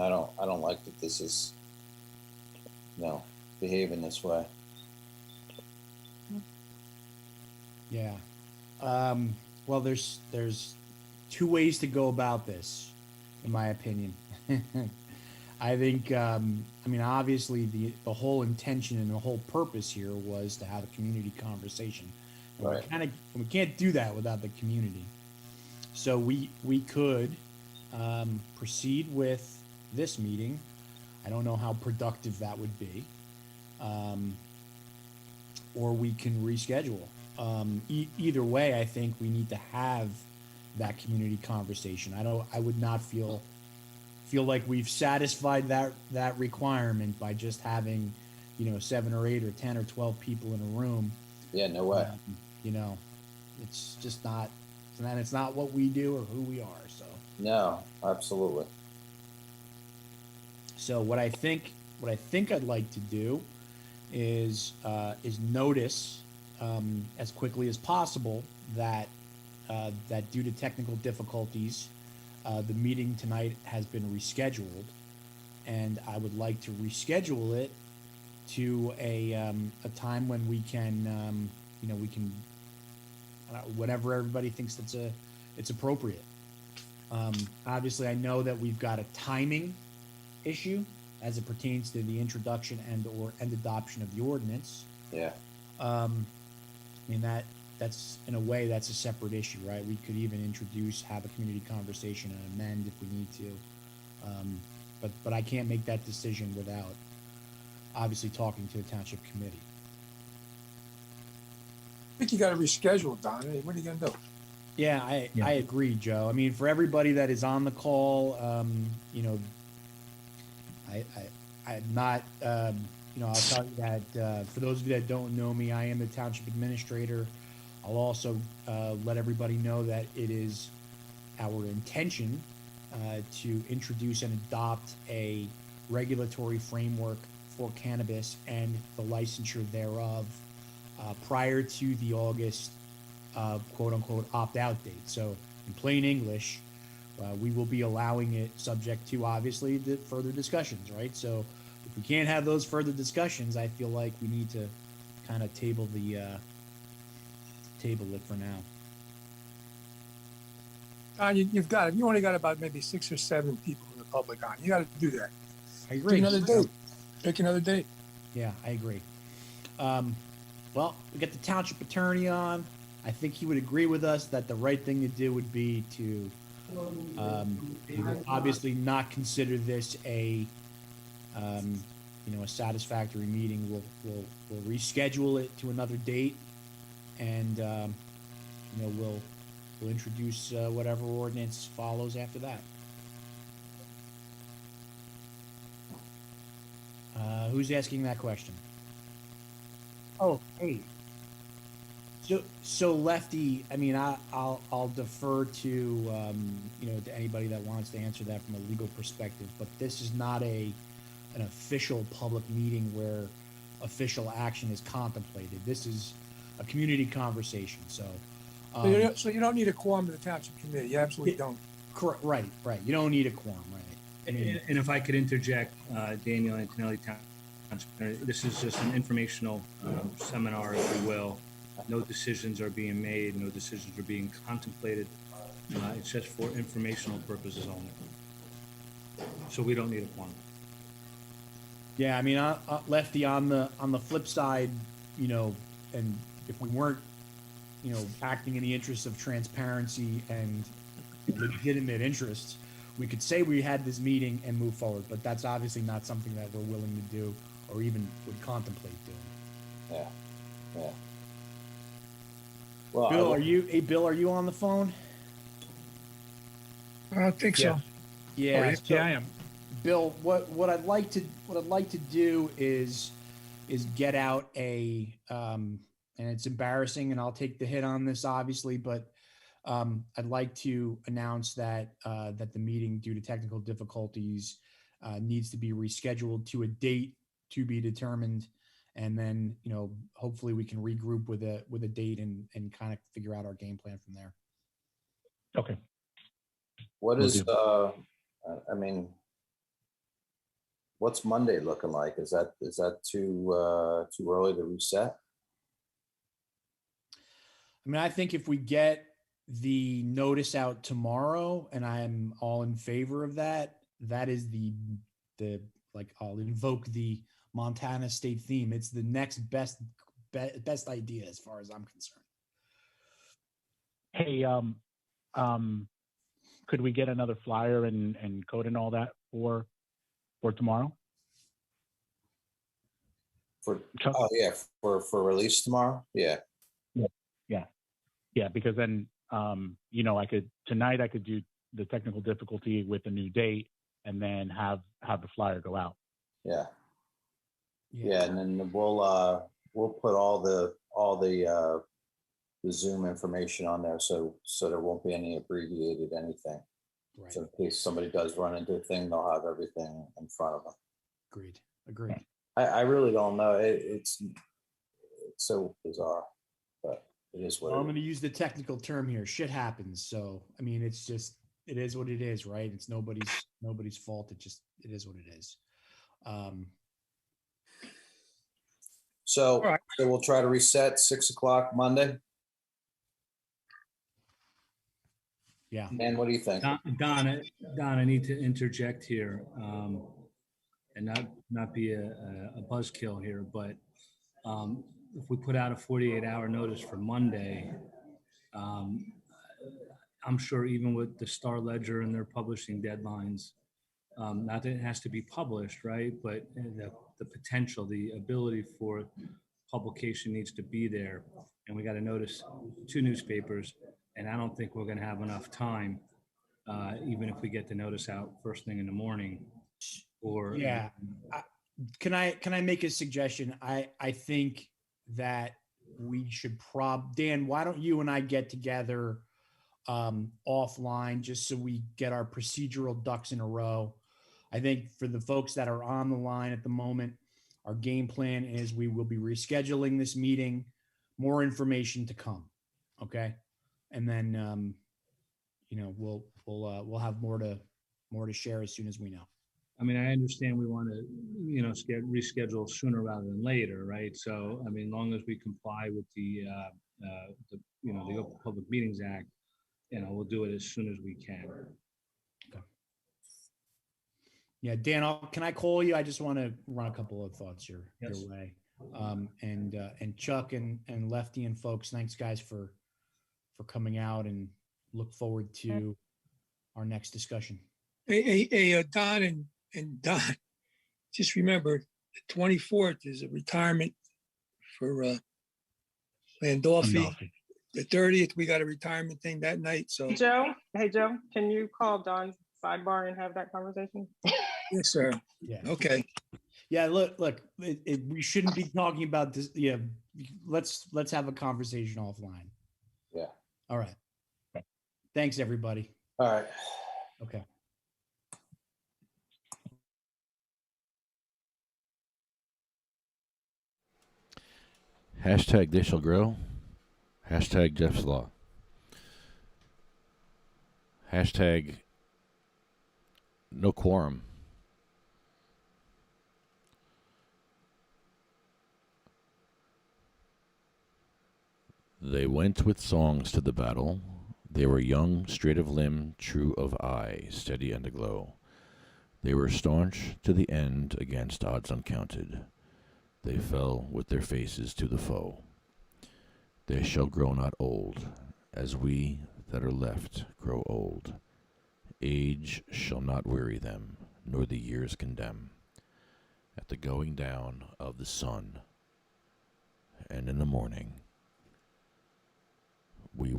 I don't like that this is, behaving this way. Yeah. Well, there's two ways to go about this, in my opinion. I think, I mean, obviously the whole intention and the whole purpose here was to have a community conversation. And Right. we can't do that without the community. So we could proceed with this meeting. I don't know how productive that would be. Or we can reschedule. Either way, I think we need to have that community conversation. I would not feel like we've satisfied that requirement by just having, 7 or 8 or 10 or 12 people in a room. Yeah, no way. It's just not, and it's not what we do or who we are. So no, absolutely. So what I think I'd like to do is notice as quickly as possible that that due to technical difficulties, the meeting tonight has been rescheduled, and I would like to reschedule it to a time when we can we can whatever everybody thinks it's appropriate. Obviously, I know that we've got a timing issue as it pertains to the introduction and adoption of the ordinance. Yeah. I mean, that's in a way that's a separate issue, right? We could even have a community conversation and amend if we need to. But I can't make that decision without obviously talking to the township committee. I think you got to reschedule, Don. Hey, what are you going to do? Yeah, I agree, Joe. I mean, for everybody that is on the call, I'm not, I'll tell you that for those of you that don't know me, I am the township administrator. I'll also let everybody know that it is our intention to introduce and adopt a regulatory framework for cannabis and the licensure thereof prior to the August quote unquote opt-out date. So in plain English, we will be allowing it subject to obviously the further discussions, right? So if we can't have those further discussions, I feel like we need to kind of table it for now. You've got it. You only got about maybe 6 or 7 people in the public on. You got to do that. I agree. Pick another date. Pick another date. Yeah, I agree. Well, we got the township attorney on. I think he would agree with us that the right thing to do would be to obviously not consider this a satisfactory meeting. We'll reschedule it to another date, and we'll introduce whatever ordinance follows after that. Who's asking that question? Oh, hey. So Lefty, I mean, I'll defer to to anybody that wants to answer that from a legal perspective, but this is not an official public meeting where official action is contemplated. This is a community conversation. So you don't need a quorum of the township committee. You absolutely don't. Correct. Right. You don't need a quorum, right? I mean, and if I could interject, Daniel Antonelli, township, this is just an informational seminar, if you will. No decisions are being made. No decisions are being contemplated. It's just for informational purposes only. So we don't need a quorum. Yeah, I mean, Lefty, on the flip side, and if we weren't, acting in the interest of transparency and legitimate interests, we could say we had this meeting and move forward. But that's obviously not something that we're willing to do or even would contemplate doing. Yeah. Well, Bill, are you on the phone? I don't think so. Yeah, I am. Bill, what I'd like to do is get out a and it's embarrassing, and I'll take the hit on this obviously, but I'd like to announce that that the meeting, due to technical difficulties, needs to be rescheduled to a date to be determined, and then hopefully we can regroup with a date and kind of figure out our game plan from there. Okay. What is I mean, what's Monday looking like? Is that too early to reset? I mean, I think if we get the notice out tomorrow, and I'm all in favor of that, that is the like, I'll invoke the Montana state theme. It's the next best idea as far as I'm concerned. Hey, could we get another flyer and code and all that for tomorrow? Chuck? Oh yeah, for release tomorrow. Yeah. Yeah, because then I could do the technical difficulty with a new date and then have the flyer go out. Yeah. And then we'll put all the Zoom information on there, so there won't be any abbreviated anything. Right. So in case somebody does run into a thing, they'll have everything in front of them. Agreed. I really don't know. It's so bizarre, but it is what I'm going to use the technical term here. Shit happens. So, I mean, it is what it is, right? It's nobody's fault. It is what it is. So, All right. so we'll try to reset 6 o'clock Monday. Yeah. And what do you think? Don, I need to interject here, and not be a buzzkill here, but if we put out a 48-hour notice for Monday, I'm sure even with the Star Ledger and their publishing deadlines, not that it has to be published, right? But the potential, the ability for publication needs to be there. And we got to notice 2 newspapers, and I don't think we're going to have enough time, even if we get the notice out first thing in the morning. Or yeah, can I make a suggestion? I think that we should Dan, why don't you and I get together offline just so we get our procedural ducks in a row? I think for the folks that are on the line at the moment, our game plan is we will be rescheduling this meeting, more information to come. Okay. And then, we'll have more to share as soon as we know. I mean, I understand we want to, reschedule sooner rather than later, right? So, I mean, as long as we comply with the Open Public Meetings Act, we'll do it as soon as we can. Okay. Yeah, Dan, can I call you? I just want to run a couple of thoughts your way. And Chuck and Lefty and folks, thanks guys for coming out, and look forward to our next discussion. Hey, Don and Don, just remember the 24th is a retirement for Landolfi. The 30th, we got a retirement thing that night. So Hey Joe, can you call Don's sidebar and have that conversation? yes, sir. Yeah. Okay. Yeah. Look. We shouldn't be talking about this. Yeah. Let's have a conversation offline. Yeah. All right. Thanks, everybody. All right. Okay. Hashtag they shall grow. Hashtag Jeff's Law. Hashtag no quorum. They went with songs to the battle. They were young, straight of limb, true of eye, steady and aglow. They were staunch to the end against odds uncounted. They fell with their faces to the foe. They shall grow not old, as we that are left grow old. Age shall not weary them, nor the years condemn. At the going down of the sun, and in the morning, we